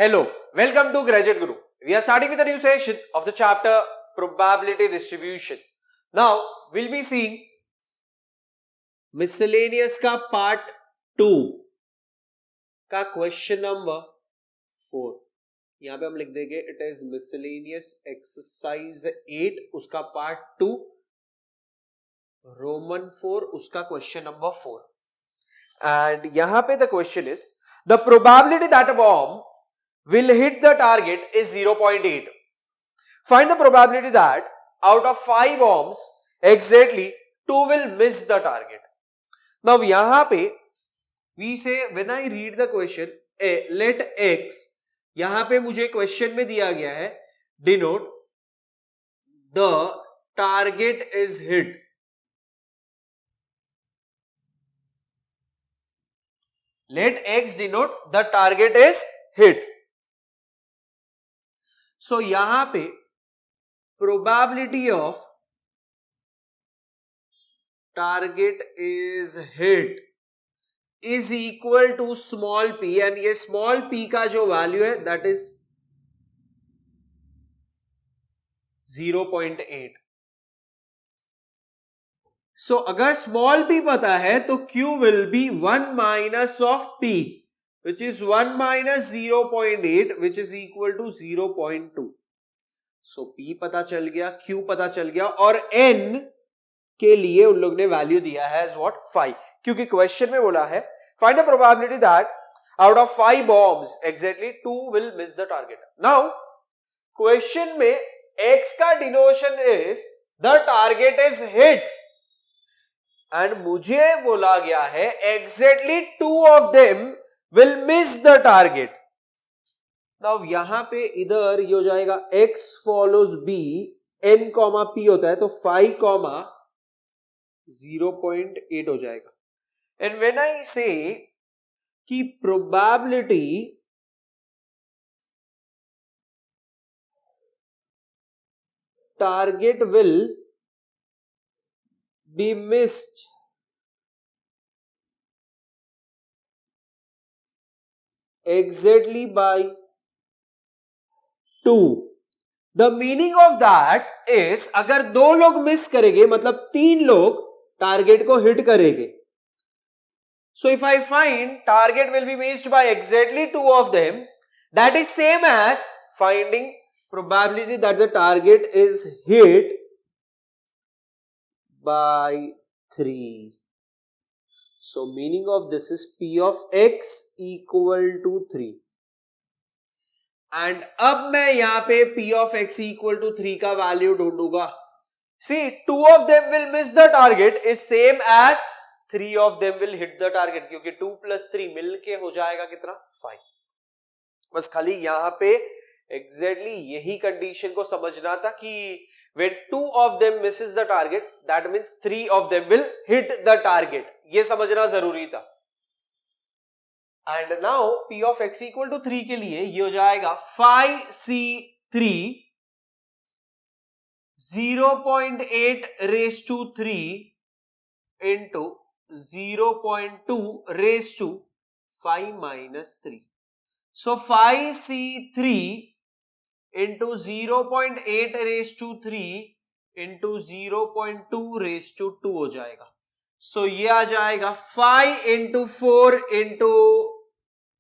Hello, welcome to Graduate Guru. We are starting with a new session of the chapter Probability Distribution. Now, we'll be seeing miscellaneous का part 2 का question number 4. यहाँ पे हम लिख देंगे it is miscellaneous exercise 8 उसका part 2 Roman 4 उसका question number 4. And यहाँ पे the question is the probability that a bomb will hit the target is 0.8. Find the probability that out of 5 bombs, exactly 2 will miss the target. Now, यहाँ पे we say when I read the question, let x, यहाँ पे मुझे question में दिया गया है denote the target is hit. Let x denote the target is hit. So यहां पे probability of target is hit is equal to small p and ये small p का जो value है that is 0.8. So अगर small p पता है तो q will be 1 minus of p which is 1 minus 0.8 which is equal to 0.2. So P पता चल गया, Q पता चल गया और N के लिए उन लोग ने वैल्यू दिया है as what 5 क्योंकि क्वेश्चन में बोला है find the probability that out of 5 bombs exactly 2 will miss the target. Now question में X का डिनोशन is the target is hit and मुझे बोला गया है exactly 2 of them will miss the target. Now यहां पे इधर ये हो जाएगा x follows b n comma p होता है तो 5 कॉमा 0.8 हो जाएगा. And when I say कि probability target will be missed exactly by 2. The meaning of that is अगर 2 लोग मिस करेंगे मतलब 3 लोग टारगेट को हिट करेंगे. So if I find target will be missed by exactly 2 of them, that is same as finding probability that the target is hit by 3. So meaning of this is P of x equal to 3. And अब मैं यहाँ पे P of x equal to 3 का value ढूंढूंगा. See, 2 of them will miss the target is same as 3 of them will hit the target क्योंकि 2 plus 3 मिलके हो जाएगा कितना 5. बस खाली यहाँ पे exactly यही कंडीशन को समझना था कि when 2 of them misses the target that means 3 of them will hit the target. ये समझना जरूरी था. And now P of x equal to 3 के लिए ये हो जाएगा 5c3 0.8 raised to 3 into 0.2 raised to 5 minus 3. So 5c3 into 0.8 raised to 3 into 0.2 raised to 2 हो जाएगा. So ये आ जाएगा 5 into 4 into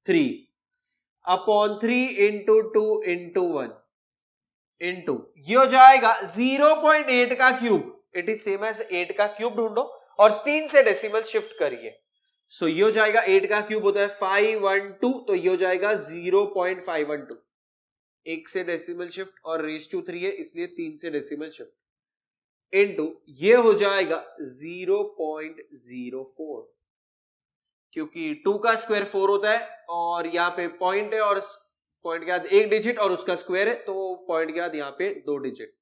3 upon 3 into 2 into 1 into ये हो जाएगा 0.8 का cube. It is same as 8 का क्यूब ढूंढो और 3 से डेसिमल शिफ्ट करिए. सो ये हो जाएगा 8 का क्यूब होता है 512 तो ये हो जाएगा 0.512. 1 से डेसिमल शिफ्ट और रेस टू 3 है इसलिए 3 से डेसिमल शिफ्ट इनटू ये हो जाएगा 0.04 क्योंकि 2 का स्क्वायर 4 होता है और यहाँ पे पॉइंट है और पॉइंट के बाद एक डिजिट और उसका स्क्वायर है तो पॉइंट के बाद यहाँ पे 2 डिजिट.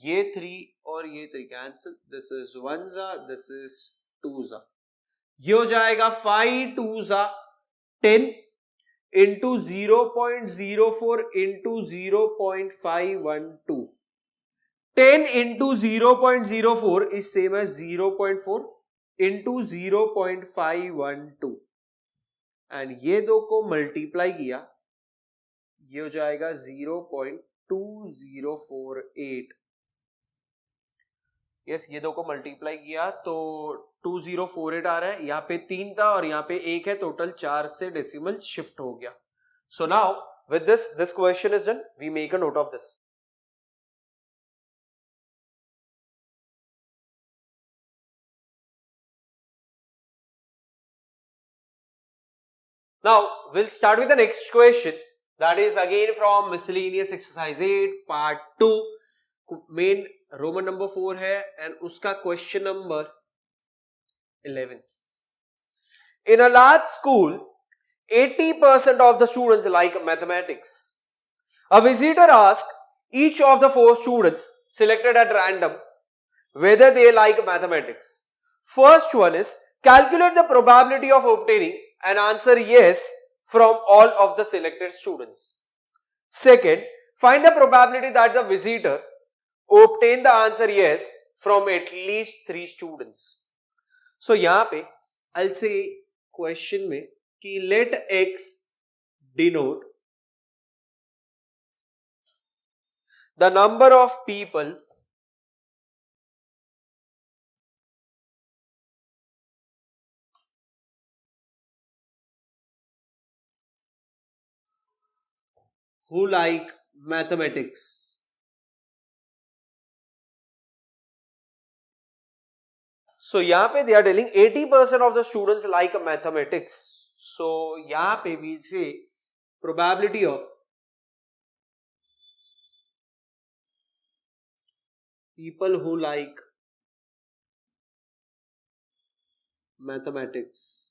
ये 3 और ये 3 कैंसिल. दिस इज 1 जा दिस इज 2 जा. ये हो जाएगा 5 2 जा 10 into 0.04 into 0.512. 10 into 0.04 is same as 0.4 into 0.512 and ये दो को मल्टीप्लाई किया ये हो जाएगा 0.2048। यस, ये दो को मल्टीप्लाई किया तो 2048 आ रहा है। यहाँ पे 3 था और यहाँ पे 1 है, टोटल 4 से डेसिमल शिफ्ट हो गया। So now with this question is done, we make a note of this. Now we'll start with the next question, that is again from miscellaneous exercise 8 part 2, main Roman number 4 है and उसका question number 11. In a large school 80% of the students like mathematics. A visitor asked each of the 4 students selected at random whether they like mathematics. First one is calculate the probability of obtaining an answer yes from all of the selected students. Second, find the probability that the visitor obtain the answer yes from at least 3 students. So यहाँ पे I'll say question में कि let x denote the number of people who like mathematics. So यहाँ पे they are telling 80% of the students like mathematics. So यहाँ पे we say probability of people who like mathematics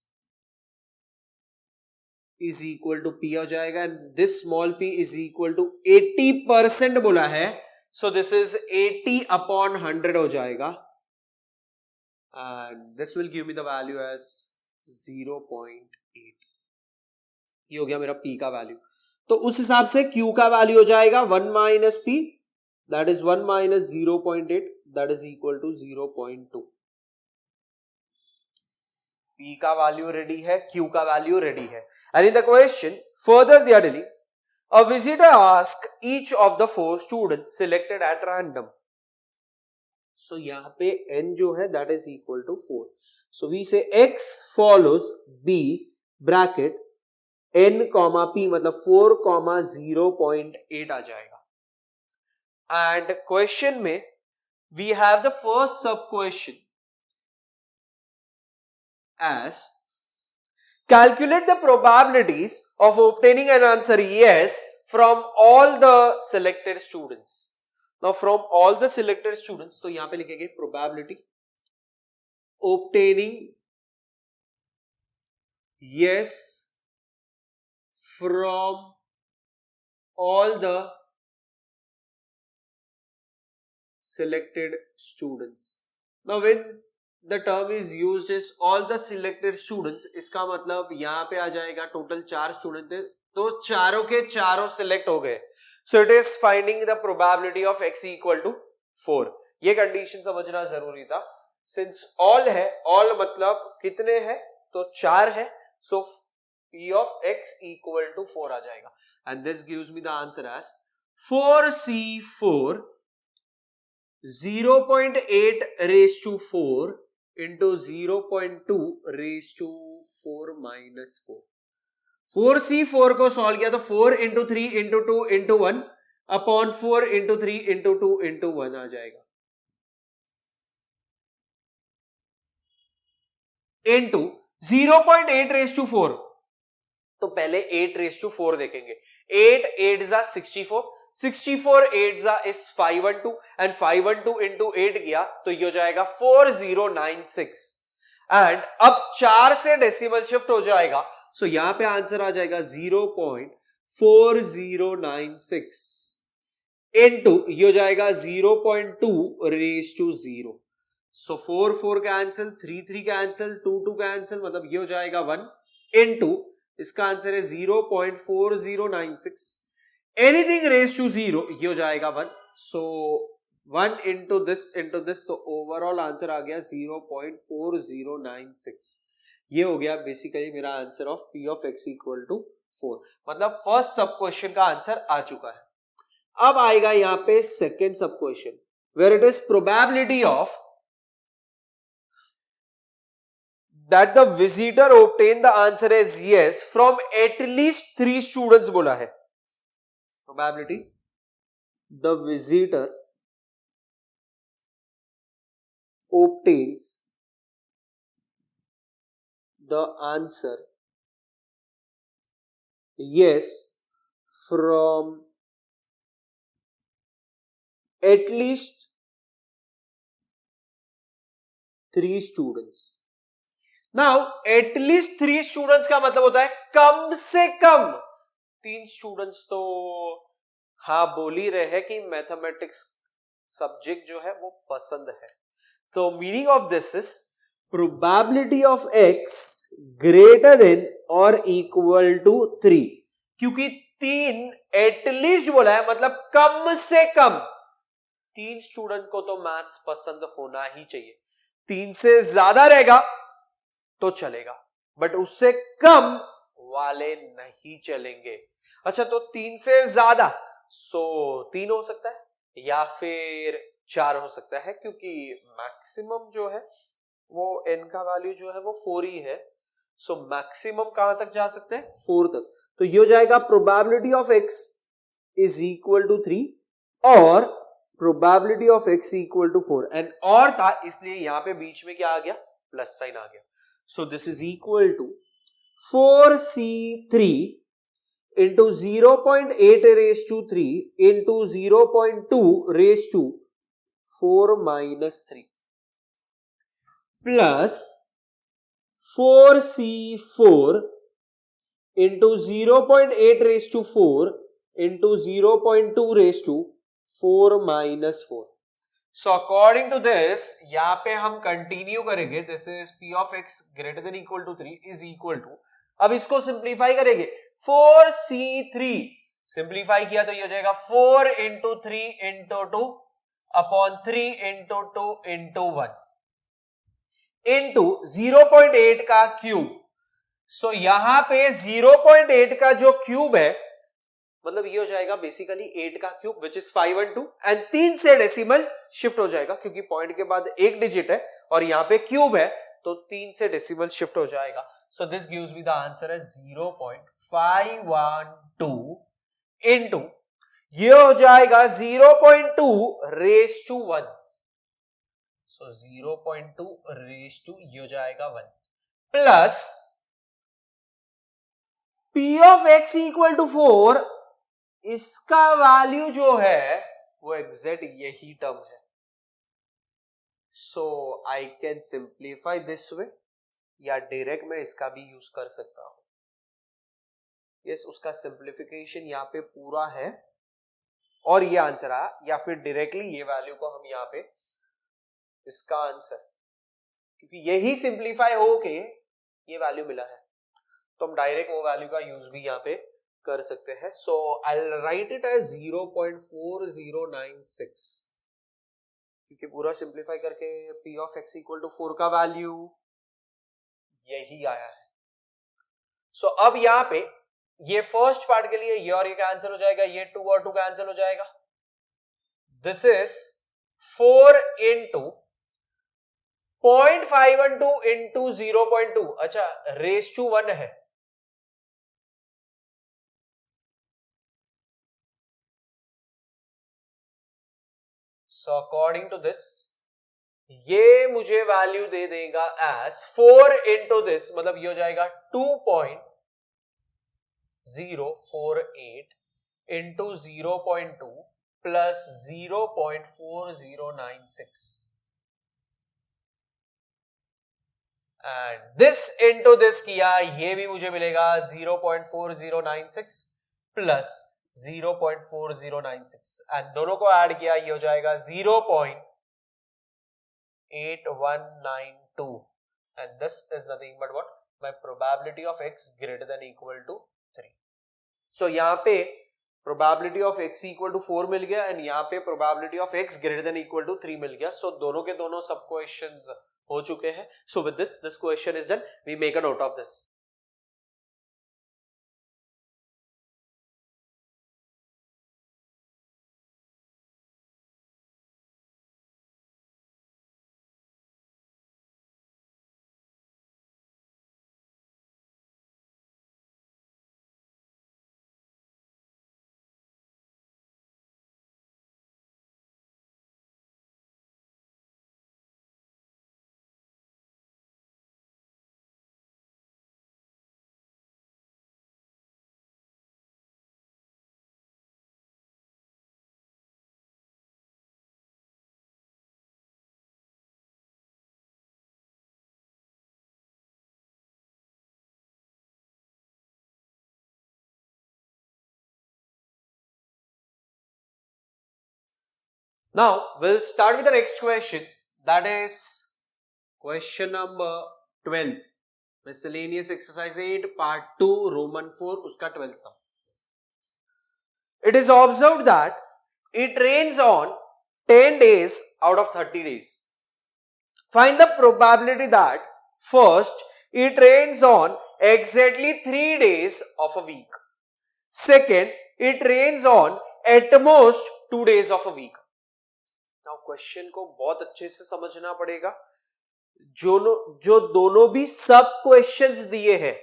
is equal to p हो जाएगा, and this small p is equal to 80% बोला है, so this is 80 upon 100 हो जाएगा, and this will give me the value as 0.8. ये हो गया मेरा p का वैल्यू। तो उस हिसाब से q का वैल्यू हो जाएगा 1 minus p, that is 1 minus 0.8, that is equal to 0.2. p का वैल्यू रेडी है, q का वैल्यू रेडी है, and in the question further they are telling a visitor asked each of the 4 students selected at random. So यहाँ पे n जो है that is equal to 4. So we say x follows b bracket n comma p, मतलब 4 comma 0.8 आ जाएगा। And question में we have the first sub question as calculate the probabilities of obtaining an answer yes from all the selected students. Now from all the selected students, तो यहां पे लिखेंगे probability obtaining yes from all the selected students. Now when the term is used is all the selected students, इसका मतलब यहां पे आ जाएगा total 4 student थे तो चारों के चारों सिलेक्ट हो गए, so it is finding the probability of x equal to 4. ये कंडीशन समझना जरूरी था, since all है, all मतलब कितने हैं तो 4 है, so p of x equal to 4 आ जाएगा, and this gives me the answer as 4c4 0.8 raised to 4 into 0.2 raised to 4 minus 4. 4c4 को सॉल्व किया तो 4 into 3 into 2 into 1 upon 4 into 3 into 2 into 1 आ जाएगा, into 0.8 raised to 4, तो पहले 8 raised to 4 देखेंगे, 8 8 जा 64, 64 8 जा is 512 and 512 into 8 किया तो ये हो जाएगा 4096, एंड अब 4 से डेसिमल शिफ्ट हो जाएगा, सो यहां पे आंसर आ जाएगा 0.4096 इनटू ये हो जाएगा 0.2 raise to 0, so 4 4 cancel, 3 3 cancel, 2 2 cancel, मतलब ये हो जाएगा 1 इनटू इसका आंसर है 0.4096, एनीथिंग रेज टू 0 ये हो जाएगा 1, सो 1 into this, तो ओवरऑल आंसर आ गया 0.4096। ये हो गया बेसिकली मेरा answer of p of x equal to 4। मतलब फर्स्ट सब क्वेश्चन का आंसर आ चुका है। अब आएगा यहां पे second sub question, where it is probability of that the visitor obtained the answer as yes from at least 3 students बोला है। probability the visitor obtains the answer yes from at least 3 students। Now at least 3 students का मतलब होता है कम से कम 3 students. तो हाँ बोल ही रहे हैं कि मैथमेटिक्स सब्जेक्ट जो है वो पसंद है। तो meaning of this is probability of x greater then और इक्वल टू 3, क्योंकि 3 एटलीस्ट बोला है मतलब कम से कम 3 स्टूडेंट को तो मैथ्स पसंद होना ही चाहिए। 3 से ज्यादा रहेगा तो चलेगा, बट उससे कम वाले नहीं चलेंगे। अच्छा, तो 3 से ज्यादा 3 हो सकता है या फिर 4 हो सकता है, क्योंकि मैक्सिमम जो है वो n का वैल्यू जो है वो 4 ही है। सो मैक्सिमम कहां तक जा सकते हैं? 4 तक। तो ये हो जाएगा probability of x is equal to 3 और probability of x equal to 4। And और था इसलिए यहां पे बीच में क्या आ गया? प्लस साइन आ गया। So this is equal to 4c3 into 0.8 raised to 3 into 0.2 raised to 4 minus 3 plus 4c4 into 0.8 raised to 4 into 0.2 raised to 4 minus 4। So according to this, यहाँ पे हम कंटिन्यू करेंगे। This is p of x greater than equal to 3 is equal to, अब इसको simplify करेंगे 4c3 simplify किया तो ये हो जाएगा 4 into 3 into 2 upon 3 into 2 into 1 into 0.8 का क्यूब। सो यहां पे 0.8 का जो क्यूब है मतलब ये हो जाएगा बेसिकली 8 का क्यूब विच इज 512 एंड 3 से डेसिमल शिफ्ट हो जाएगा, क्योंकि पॉइंट के बाद एक डिजिट है और यहां पे क्यूब है तो 3 से डेसिमल शिफ्ट हो जाएगा। So this gives me the answer as 0.512 into ये हो जाएगा 0.2 raise to 1। So 0.2 raise to ये हो जाएगा 1 plus p of x equal to 4, इसका वैल्यू जो है वो एग्जैक्ट यही टर्म है। So I can simplify this way, या डायरेक्ट मैं इसका भी यूज कर सकता हूं। यस, उसका सिंप्लीफिकेशन यहाँ पे पूरा है और ये आंसर आया, या फिर डायरेक्टली ये वैल्यू को हम यहाँ पे इसका आंसर, क्योंकि यही सिंप्लीफाई हो के ये वैल्यू मिला है तो हम डायरेक्ट वो वैल्यू का यूज भी यहाँ पे कर सकते हैं। So I will write it as 0.4096, क्योंकि पूरा सिंप्लीफाई करके p of x equal to 4 का वैल्यू यही आया है। सो अब यहां पे ये फर्स्ट पार्ट के लिए ये और ये कैंसिल हो जाएगा, ये 2 और 2 कैंसिल हो जाएगा। दिस इज 4 इंटू 0.512 इंटू 0.2, अच्छा रेज टू 1 है। So according to this ये मुझे वैल्यू दे देगा एज 4 इंटू दिस, मतलब ये हो जाएगा 2.048 into 0.2 plus 0.4096 and this into this किया, ये भी मुझे मिलेगा 0.4096 प्लस 0.4096 एंड दोनों को ऐड किया ये हो जाएगा 0.8192 and this is nothing but what? My probability of x greater than equal to 3. So यहाँ पे probability of x equal to 4 मिल गया and यहाँ पे probability of x greater than equal to 3 मिल गया। So दोनों के दोनों सब questions हो चुके हैं। So with this question is done. We make a note of this. Now we'll start with the next question, that is question number 12, miscellaneous exercise 8 part 2 Roman 4 उसका 12th sum. It is observed that it rains on 10 days out of 30 days. Find the probability that first it rains on exactly 3 days of a week. Second, it rains on at most 2 days of a week. Now question को बहुत अच्छे से समझना पड़ेगा. जो दोनों भी सब क्वेश्चंस दिए हैं,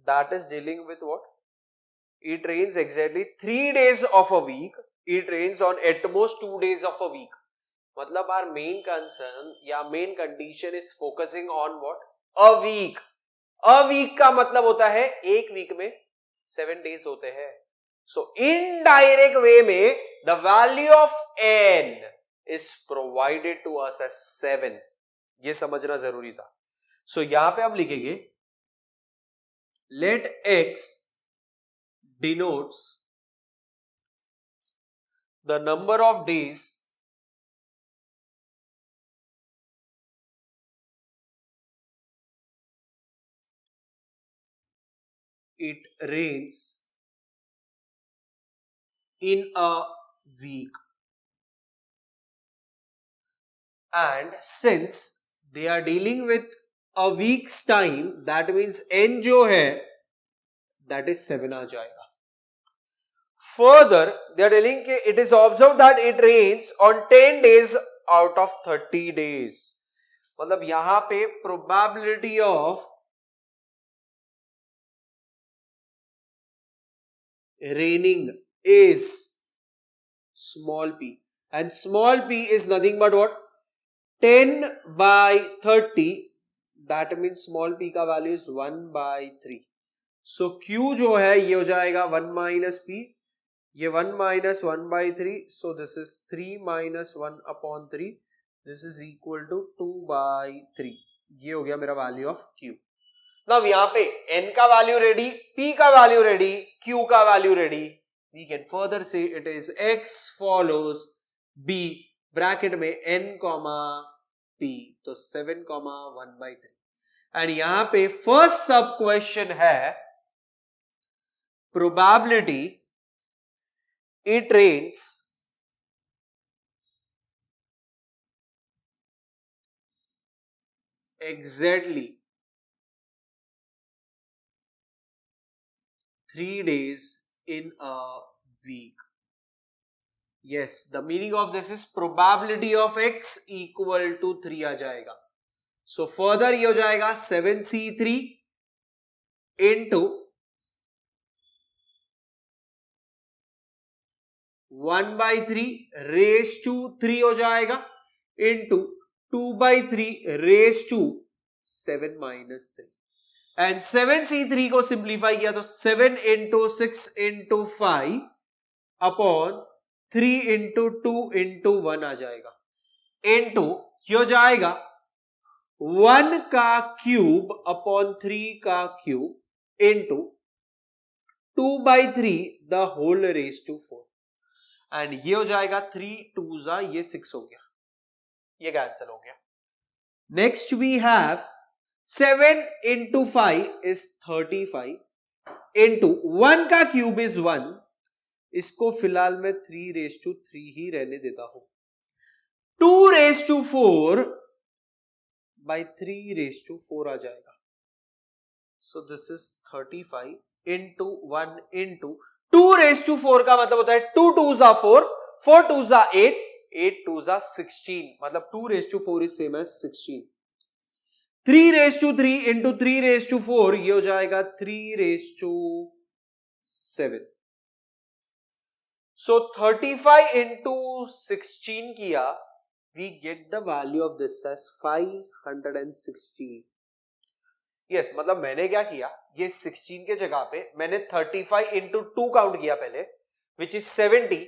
that is dealing with what? It rains exactly 3 days of a week. It rains on at most 2 days of a week. मतलब our main concern या main condition is focusing on what? A week. A week का मतलब होता है एक week में 7 days होते हैं. So indirect way में the value of n is provided to us as 7. ये समझना जरूरी था. So यहां पे हम लिखेंगे let x denotes the number of days it rains in a week, and since they are dealing with a week's time, that means n जो है that is 7 आ जाएगा. Further, they are telling कि it is observed that it rains on 10 days out of 30 days. मतलब यहां पे probability of raining is small p, and small p is nothing but what? 10 by 30, that means small p का value is 1 by 3. So q जो है ये हो जाएगा 1 minus p, ये 1 minus 1 by 3, so this is 3 minus 1 upon 3, this is equal to 2 by 3. ये हो गया मेरा value of q. Now यहाँ पे n का value ready, p का value ready, q का value ready, we can further say it is x follows b bracket में n p, तो 7 1 by 3. एंड यहां पे फर्स्ट सब क्वेश्चन है probability it rains exactly 3 days in a week. Yes, the meaning of this is probability of x equal to 3 आ जाएगा. So further ये हो जाएगा 7c3 into 1 by 3 raised to 3 हो जाएगा into 2 by 3 raised to 7 minus 3. And 7c3 को simplify किया तो 7 into 6 into 5 upon 3 into 2 into 1 आ जाएगा. into ये हो जाएगा 1 का क्यूब अपॉन 3 का cube into 2 by 3 the whole raised to 4. And ये हो जाएगा 3 2 जा, ये 6 हो गया, ये कैंसिल हो गया. Next we have 7 into 5 is 35 into 1 का क्यूब is 1. इसको फिलहाल मैं 3 raised to 3 ही रहने देता हूं. 2 raised to 4 by 3 raised to 4 आ जाएगा. So this is 35 into 1 into 2 raised to 4 का मतलब होता है 2 2s are 4, 4 2s are 8, 8 2s are 16. मतलब 2 raised to 4 is same as 16. 3 raised to 3 into 3 raised to 4 ये हो जाएगा 3 raised to 7. So 35 into 16 किया, we get the value of this as 516. Yes, मतलब मैंने क्या किया, ये 16 के जगह पे मैंने 35 into 2 काउंट किया पहले, which is 70,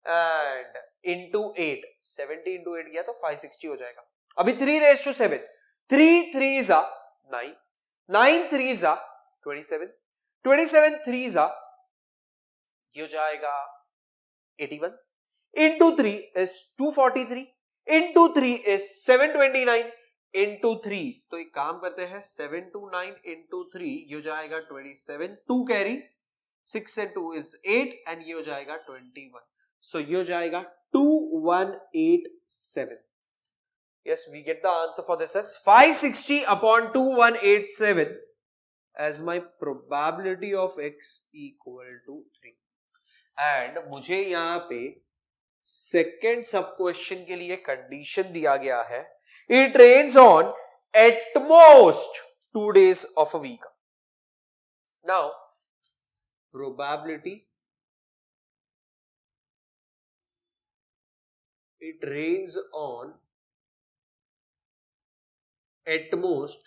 and into 8, 70 into 8 किया तो 560 हो जाएगा. अभी 3 raised to 7, 3 3s are 9, 9 3s are 27, 27 3s are ये हो जाएगा 81, into 3 is 243, into 3 is 729, into 3 तो एक काम करते हैं 729 into 3 ये हो जाएगा 27, 2 कैरी, 6 and 2 is 8 and ये हो जाएगा 21. So ये हो जाएगा 2187. Yes, we get the answer for this as 560 upon 2187 as my probability of x equal to 3. And मुझे यहाँ पे सेकेंड सब क्वेश्चन के लिए कंडीशन दिया गया है, it rains on at most 2 days of a week. Now probability, it rains on at most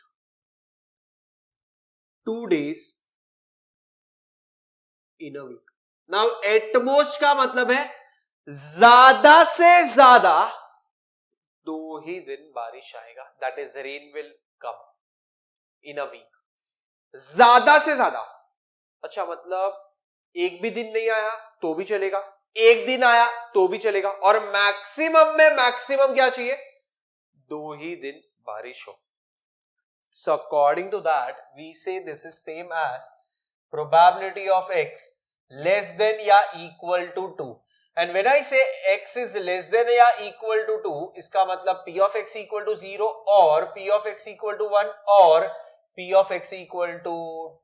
2 days in a week. Now at most का मतलब है ज्यादा से ज्यादा 2 ही दिन बारिश आएगा, that is rain will come in a week. ज्यादा से ज्यादा, अच्छा मतलब एक भी दिन नहीं आया तो भी चलेगा, एक दिन आया तो भी चलेगा, और मैक्सिमम में मैक्सिमम क्या चाहिए, 2 ही दिन बारिश हो. So according to that we say this is same as probability of x less than या equal to 2. And when I say x is less than या equal to 2, इसका मतलब p of x equal to 0 और p of x equal to 1 और p of x equal to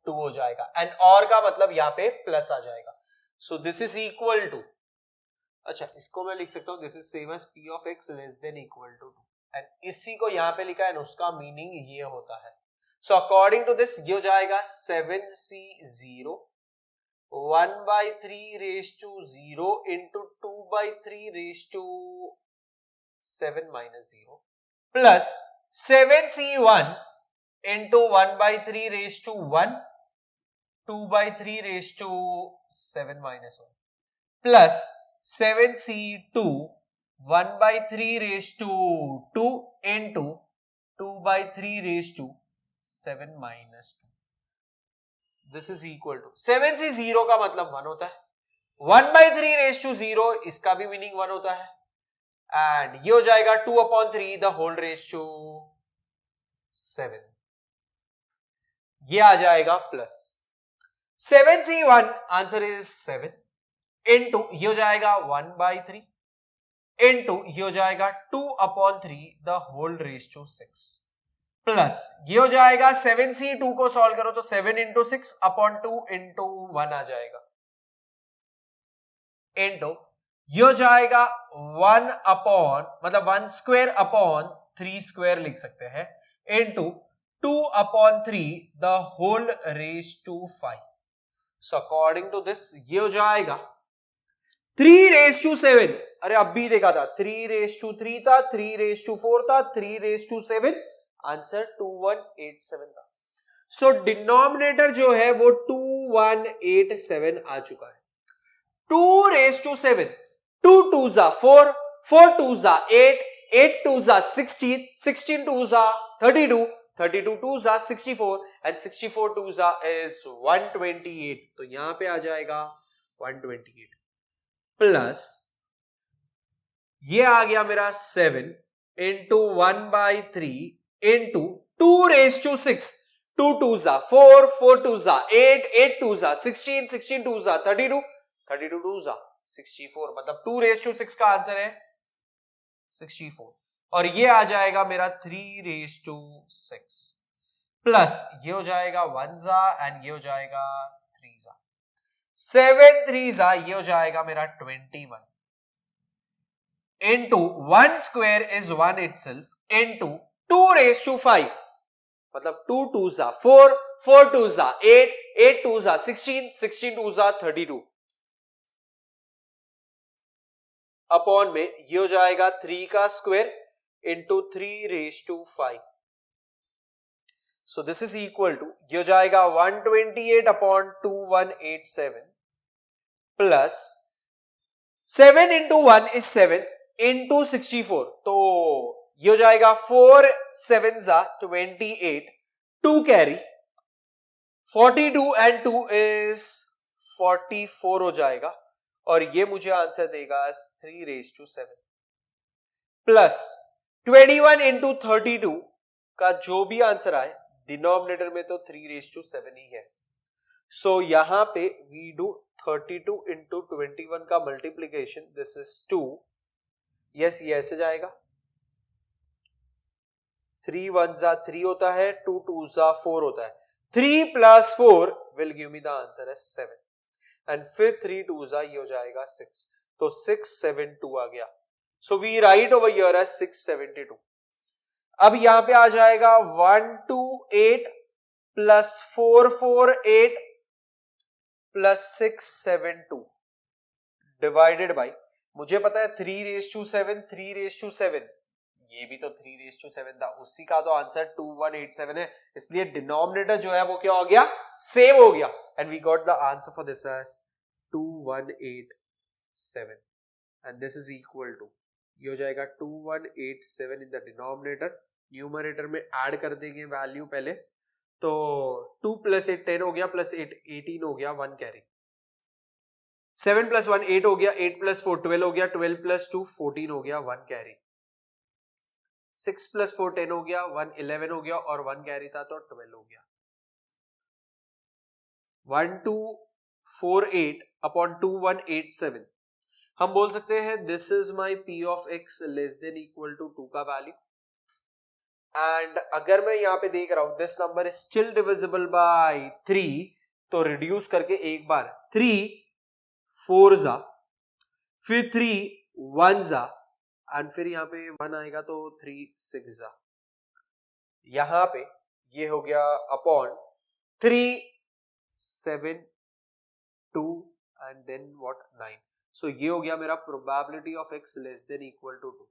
2 हो जाएगा. and और का मतलब यहाँ पे प्लस आ जाएगा. so this is equal to, अच्छा इसको मैं लिख सकता हूँ this is same as p of x less than equal to 2, and इसी को यहाँ पे लिखा है, उसका मीनिंग ये होता है. so according to this ये हो जाएगा 7c0 1 by 3 raised to 0 into 2 by 3 raised to 7 minus 0 plus 7c1 into 1 by 3 raised to 1 2 by 3 raised to 7 minus 1 plus 7c2 1 by 3 raised to 2 into 2 by 3 raised to 7 minus 2. This is equal to 7c0 का मतलब 1 होता है, 1 by 3 raised to 0 इसका भी meaning 1 होता है, and ये हो जाएगा 2/3 the whole raised to 7. ये आ जाएगा plus 7c1 answer is 7 into ये हो जाएगा 1 by 3 इनटू ये हो जाएगा 2/3 the whole raised to 6 plus ये हो जाएगा 7c2 को सॉल्व करो तो 7 into 6 upon 2 into 1 आ जाएगा, इनटू ये हो जाएगा 1 upon मतलब 1 square upon 3 square लिख सकते हैं, into 2/3 the whole raised to 5. so according to this ये हो जाएगा 3 raised to 7, अरे अभी देखा था 3 raised to 3 था, 3 raised to 4 था, 3 raised to 7, आंसर 2187 था. सो डिनोमिनेटर जो है वो 2187 आ चुका है. 2 raised to 7, 2 2s are 4, 4 2s are 8, 8 2s are 16, 16 2s are 32, 32 2s are 64 and 64 2s are is 128. तो यहां पे आ जाएगा 128 प्लस ये आ गया मेरा 7 into 1 by 3 into 2 raised to 6, 2 2s are 4, 4 2s are 8, 8 2s are 16, 16 2s are 32, 32 2s are 64, मतलब 2 raised to 6 का answer है 64, और ये आ जाएगा मेरा 3 raised to 6 प्लस ये हो जाएगा 1s एंड ये हो जाएगा 3s, 7 3s ये हो जाएगा मेरा 21 into 1 square is 1 itself into 2 raised to 5, मतलब 2 2s are 4, 4 2s are 8, 8 2s are 16, 16 2s are 32 upon में ये हो जाएगा 3 का square into 3 raised to 5. So this is equal to ये हो जाएगा 128 upon 2187 plus 7 into 1 is 7 into 64, तो ये हो जाएगा 4 7s are 28, 2 carry 42 and 2 is 44 हो जाएगा, और ये मुझे आंसर देगा 3⁻7 प्लस 21 इंटू 32 का जो भी आंसर आए, डिनोमिनेटर में तो 3⁻7 ही है। सो यहां पे वी डू 32 इंटू 21 का मल्टीप्लीकेशन, दिस इज 2। यस, ये ऐसे जाएगा, 3 1 जा 3 होता है, 2 2 जा 4 होता है, 3 plus 4 will give me the answer है 7 एंड फिर 3 2 जा ये हो जाएगा 6, तो 672 आ गया। So we write over here as 672। अब यहां पे आ जाएगा 128 प्लस 448 प्लस 672 डिवाइडेड बाई, मुझे पता है 3⁻7 3⁻7, ये भी तो 3⁻7 था, उसी का तो आंसर 2187 है, इसलिए डिनोमिनेटर जो है वो क्या हो गया, सेम हो गया and we got the answer for this as 2187 and this is equal to, ये हो जाएगा 2187 इन द डिनोमिनेटर, न्यूमरेटर में ऐड कर देंगे वैल्यू पहले, तो 2 प्लस 8 10 हो गया, प्लस 8 18 हो गया, 1 कैरी, 7 प्लस 1 8 हो गया, 8 प्लस 4 12 हो गया, 12 प्लस 2 14 हो गया, 1 कैरी, 6 प्लस 4 10 हो गया, 1 11 हो गया और 1 कैरी था तो 12 हो गया। 1248 अपॉन 2187 हम बोल सकते हैं this is my P of X less than equal to 2 का वैल्यू, एंड अगर मैं यहां पे देख रहा हूं this number is still divisible by 3, तो रिड्यूस करके एक बार 3 4 जा, फिर 3 1 जा एंड फिर यहां पे 1 आएगा तो 3 6 जा, यहां पे ये हो गया upon 3 7 2 and then what 9, so ये हो गया मेरा probability of X less than equal to 2।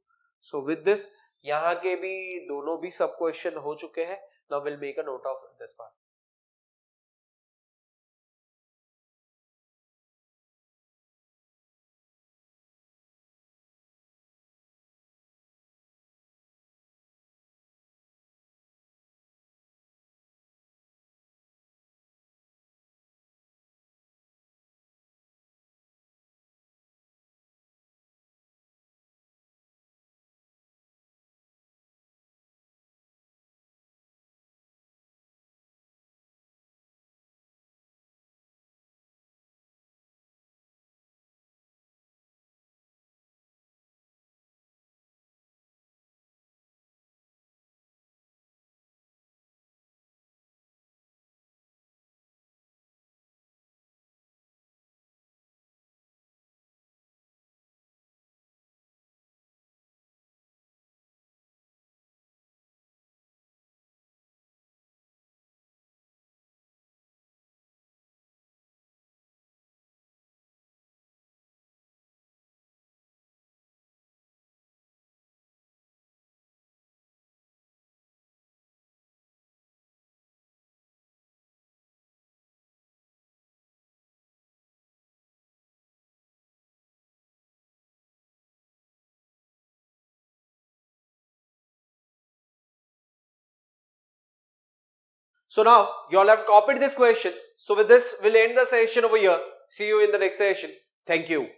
So with this यहां के भी दोनों भी सब क्वेश्चन हो चुके हैं। Now will make a note of this part. So now you all have copied this question. So with this, we'll end the session over here. See you in the next session. Thank you.